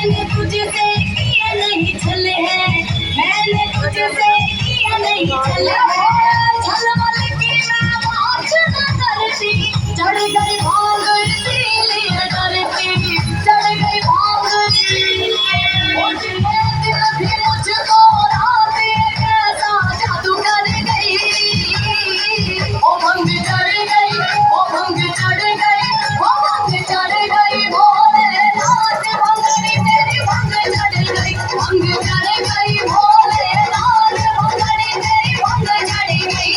मैंने तुझसे किया नहीं छल है, मैंने तुझसे किया नहीं छल है। छल मल की मैं बात न करती, चढ़ गई भांग इसीलिए डरती, चढ़ गई भांग इसीलिए। ओ जिले दिल भी मुझको रात ये कैसा जादू कर गई। ओ भंग चढ़ गई, ओ भंग चढ़ गई, ओ भंग चढ़ गई भोलेनाथ। भंगड़ी तेरी भंग चढ़ गई, भंग चढ़ गई भोलेनाथ। भंगड़ी तेरी भंग चढ़ गई।